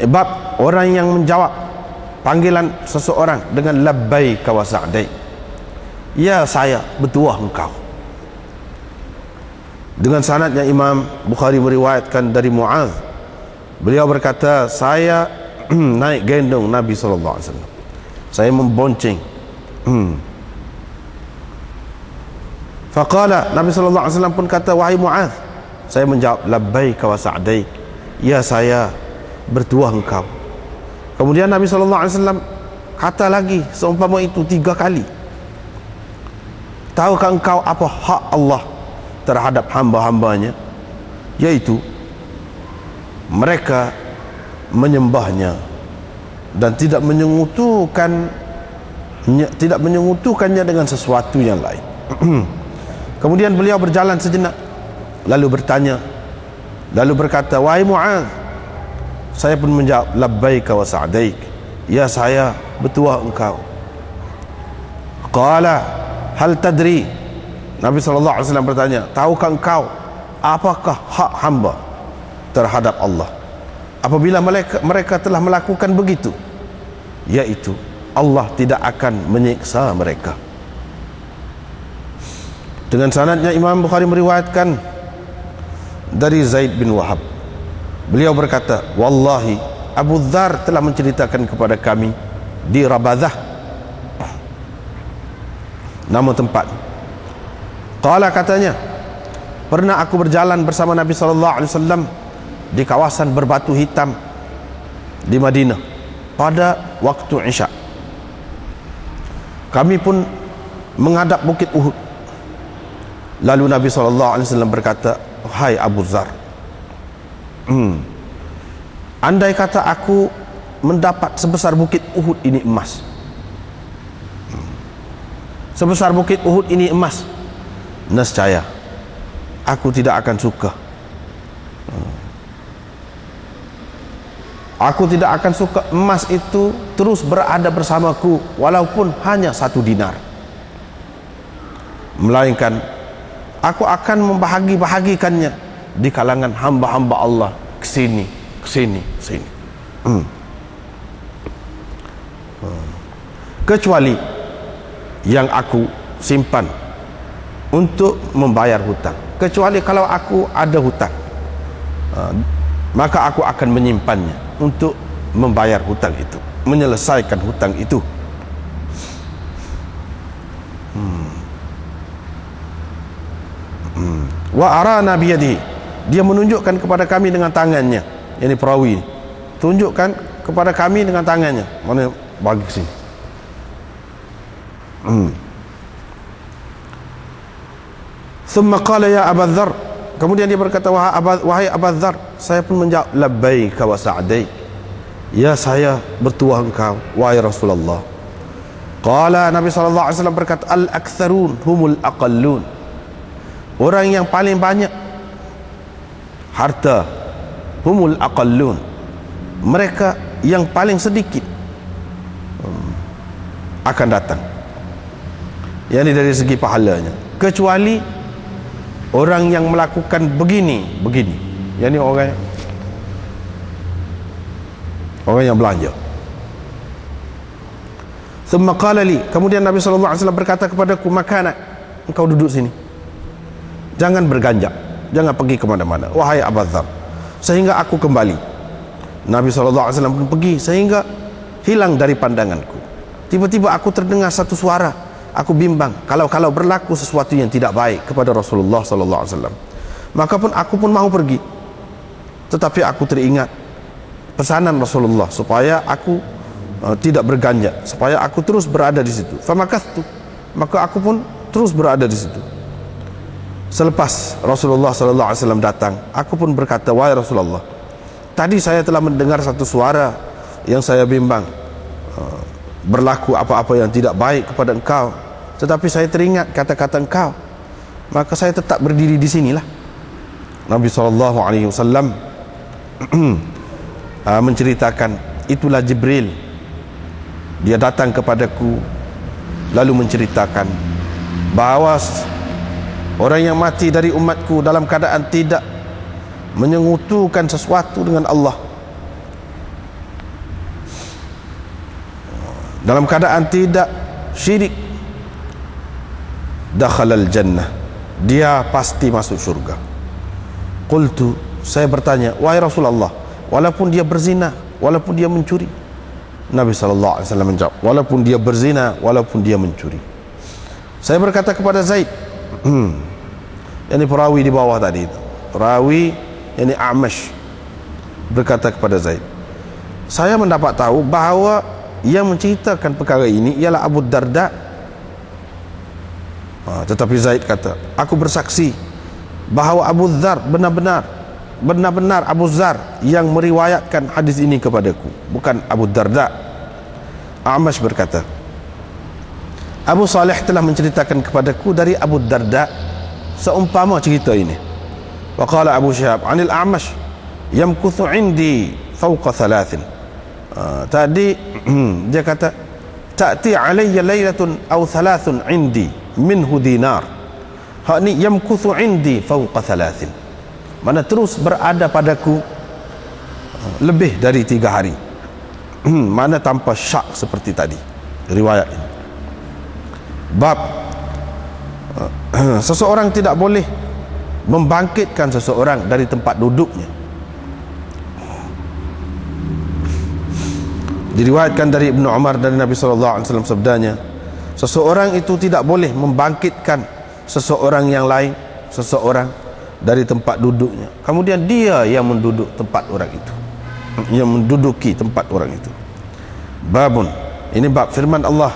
bab orang yang menjawab panggilan seseorang dengan labbaik wa sa'daik, ya saya bertuah engkau. Dengan sanadnya Imam Bukhari meriwayatkan dari Mu'adz, beliau berkata, saya naik gendong Nabi SAW, saya membonceng. Faqala, Nabi SAW pun kata, wahai Mu'adz. Saya menjawab, labbaik wa sa'daik, ya saya bertuah engkau. Kemudian Nabi SAW kata lagi seumpama itu 3 kali, tahukah engkau apa hak Allah terhadap hamba-hambanya, yaitu mereka menyembahnya dan tidak menyekutukannya dengan sesuatu yang lain. Kemudian beliau berjalan sejenak, lalu bertanya, lalu berkata, wahai Mu'adz. Saya pun menjawab, labbaik wa sa'daik, ya saya bertuah engkau. Qala hal tadri, Nabi SAW bertanya, tahukah engkau apakah hak hamba terhadap Allah apabila mereka telah melakukan begitu, yaitu Allah tidak akan menyiksa mereka. Dengan sanadnya Imam Bukhari meriwayatkan dari Zaid bin Wahab, beliau berkata, wallahi Abu Dzar telah menceritakan kepada kami di Rabadah, nama tempat. Qala, katanya, pernah aku berjalan bersama Nabi SAW di kawasan berbatu hitam di Madinah pada waktu Isya. Kami pun menghadap bukit Uhud. Lalu Nabi SAW berkata, hai Abu Dzar, andai kata aku mendapat sebesar bukit Uhud ini emas, sebesar bukit Uhud ini emas, nescaya aku tidak akan suka. Aku tidak akan suka emas itu terus berada bersamaku walaupun hanya 1 dinar, melainkan aku akan membahagi-bahagikannya di kalangan hamba-hamba Allah, kesini, kesini, kesini. Kecuali yang aku simpan untuk membayar hutang. Kecuali kalau aku ada hutang, maka aku akan menyimpannya untuk membayar hutang itu, menyelesaikan hutang itu. Wa arana biyadihi, dia menunjukkan kepada kami dengan tangannya, ini perawi, tunjukkan kepada kami dengan tangannya, mana bagi ke sini. Thumma qala ya Abu Dzar, kemudian dia berkata, wahai Abu Dzar. Saya pun menjawab, labbaik wa sa'daik, ya saya bertuah engkau wahai Rasulullah. Qala, Nabi SAW berkata, al-aktsarun humul aqallun, orang yang paling banyak harta, humul aqallun, mereka yang paling sedikit akan datang, yakni dari segi pahalanya, kecuali orang yang melakukan begini, yakni orang yang belanja. Thumma qala li, kemudian Nabi SAW berkata kepadaku, makana, engkau duduk sini, jangan berganjak, jangan pergi kemana-mana, wahai Abu Dzar, sehingga aku kembali. Nabi SAW pun pergi sehingga hilang dari pandanganku. Tiba-tiba aku terdengar satu suara, aku bimbang kalau berlaku sesuatu yang tidak baik kepada Rasulullah SAW. Maka pun aku pun mau pergi, tetapi aku teringat pesanan Rasulullah supaya aku tidak berganjak, supaya aku terus berada di situ. Famakathtu, maka aku pun terus berada di situ. Selepas Rasulullah SAW datang, aku pun berkata, wahai Rasulullah, tadi saya telah mendengar satu suara yang saya bimbang berlaku apa-apa yang tidak baik kepada engkau, tetapi saya teringat kata-kata engkau, maka saya tetap berdiri di sinilah. Nabi SAW menceritakan, itulah Jibril, dia datang kepadaku lalu menceritakan bahawa orang yang mati dari umatku dalam keadaan tidak menyekutukan sesuatu dengan Allah, dalam keadaan tidak syirik, dakhalal jannah, dia pasti masuk surga. Qultu, saya bertanya, wahai Rasulullah, walaupun dia berzina, walaupun dia mencuri? Nabi SAW menjawab, walaupun dia berzina, walaupun dia mencuri. Saya berkata kepada Zaid, yang perawi di bawah tadi itu, perawi yang A'mash, berkata kepada Zaid, saya mendapat tahu bahawa yang menceritakan perkara ini ialah Abu Darda. Tetapi Zaid kata, aku bersaksi bahawa Abu Dzar benar-benar Abu Dzar yang meriwayatkan hadis ini kepadaku, bukan Abu Darda. A'mash berkata, Abu Salih telah menceritakan kepadaku dari Abu Darda seumpama cerita ini. Wa qala Abu Syihab anil A'mash yamkuthu indi fawqa thalathin. Tadi dia kata, ta'ti alayya laylatun aw thalathun indi minhu dinar. Hak ni yamkuthu indi fawqa thalathin, mana terus berada padaku lebih dari 3 hari. Mana tanpa syak seperti tadi riwayat ini. Bab seseorang tidak boleh membangkitkan seseorang dari tempat duduknya. Diriwayatkan dari Ibnu Umar dari Nabi SAW sabdanya, seseorang itu tidak boleh membangkitkan seseorang yang lain, seseorang dari tempat duduknya, kemudian dia yang menduduk tempat orang itu, yang menduduki tempat orang itu. Babun, ini bab firman Allah,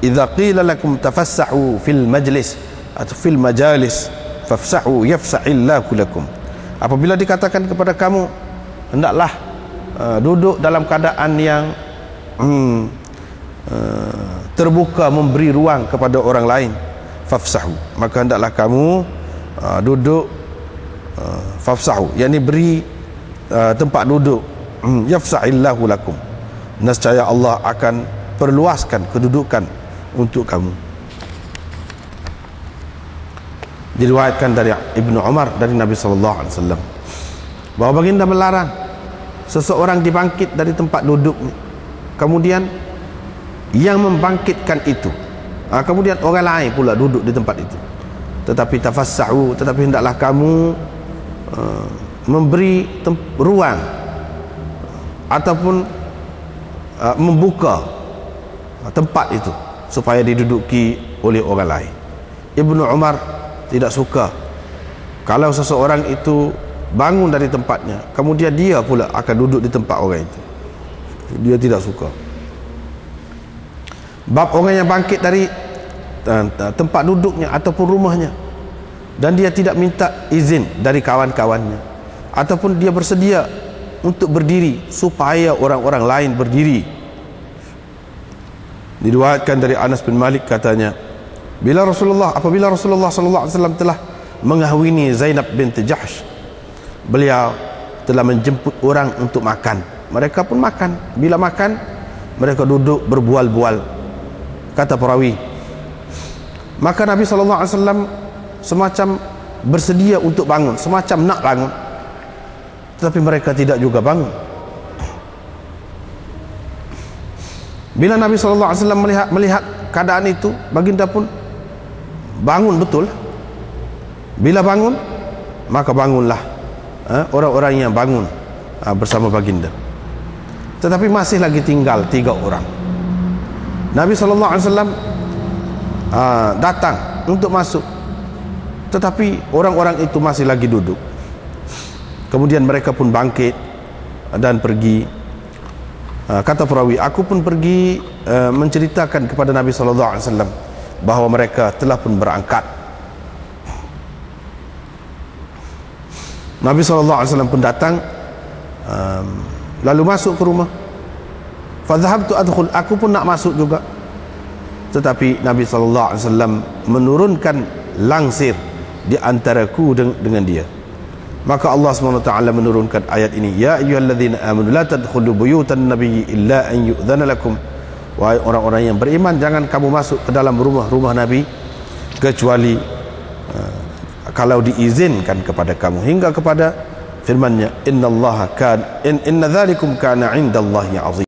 idza qila lakum tafassahu fil majlis atau fil majalis fafsahu yafsahillahu lakum. Apabila dikatakan kepada kamu hendaklah duduk dalam keadaan yang terbuka, memberi ruang kepada orang lain, fafsahu, maka hendaklah kamu duduk fafsahu, yakni beri tempat duduk, yafsahillahu lakum, nescaya Allah akan perluaskan kedudukan untuk kamu. Diriwayatkan dari Ibnu Umar dari Nabi SAW bahawa baginda melarang seseorang dibangkit dari tempat duduknya, kemudian yang membangkitkan itu kemudian orang lain pula duduk di tempat itu. Tetapi tafassahu, tetapi hendaklah kamu memberi ruang ataupun membuka tempat itu supaya diduduki oleh orang lain. Ibnu Umar tidak suka kalau seseorang itu bangun dari tempatnya, kemudian dia pula akan duduk di tempat orang itu. Dia tidak suka. Bab orang yang bangkit dari tempat duduknya ataupun rumahnya dan dia tidak minta izin dari kawan-kawannya, ataupun dia bersedia untuk berdiri supaya orang-orang lain berdiri. Diriwayatkan dari Anas bin Malik katanya, apabila Rasulullah SAW telah mengahwini Zainab binti Jahsh, beliau telah menjemput orang untuk makan. Mereka pun makan. Bila makan, mereka duduk berbual-bual. Kata perawi, maka Nabi SAW semacam bersedia untuk bangun, semacam nak bangun, tetapi mereka tidak juga bangun. Bila Nabi SAW melihat keadaan itu, baginda pun bangun betul. Bila bangun, maka bangunlah orang-orang yang bangun bersama baginda. Tetapi masih lagi tinggal 3 orang. Nabi SAW datang untuk masuk, tetapi orang-orang itu masih lagi duduk. Kemudian mereka pun bangkit dan pergi. Kata perawi, aku pun pergi menceritakan kepada Nabi SAW bahawa mereka telah pun berangkat. Nabi SAW pun datang, lalu masuk ke rumah. Fadhahabtu adkhul, aku pun nak masuk juga, tetapi Nabi SAW menurunkan langsir di antaraku dengan dia. Maka Allah SWT menurunkan ayat ini, ya ayyuhalladzina amanu la tadkhulu buyutan nabiyyi illa an yu'dzana lakum. Wahai orang-orang yang beriman, jangan kamu masuk ke dalam rumah-rumah Nabi kecuali kalau diizinkan kepada kamu, hingga kepada firman-Nya, inna dzalikum kana 'indallahi 'azim.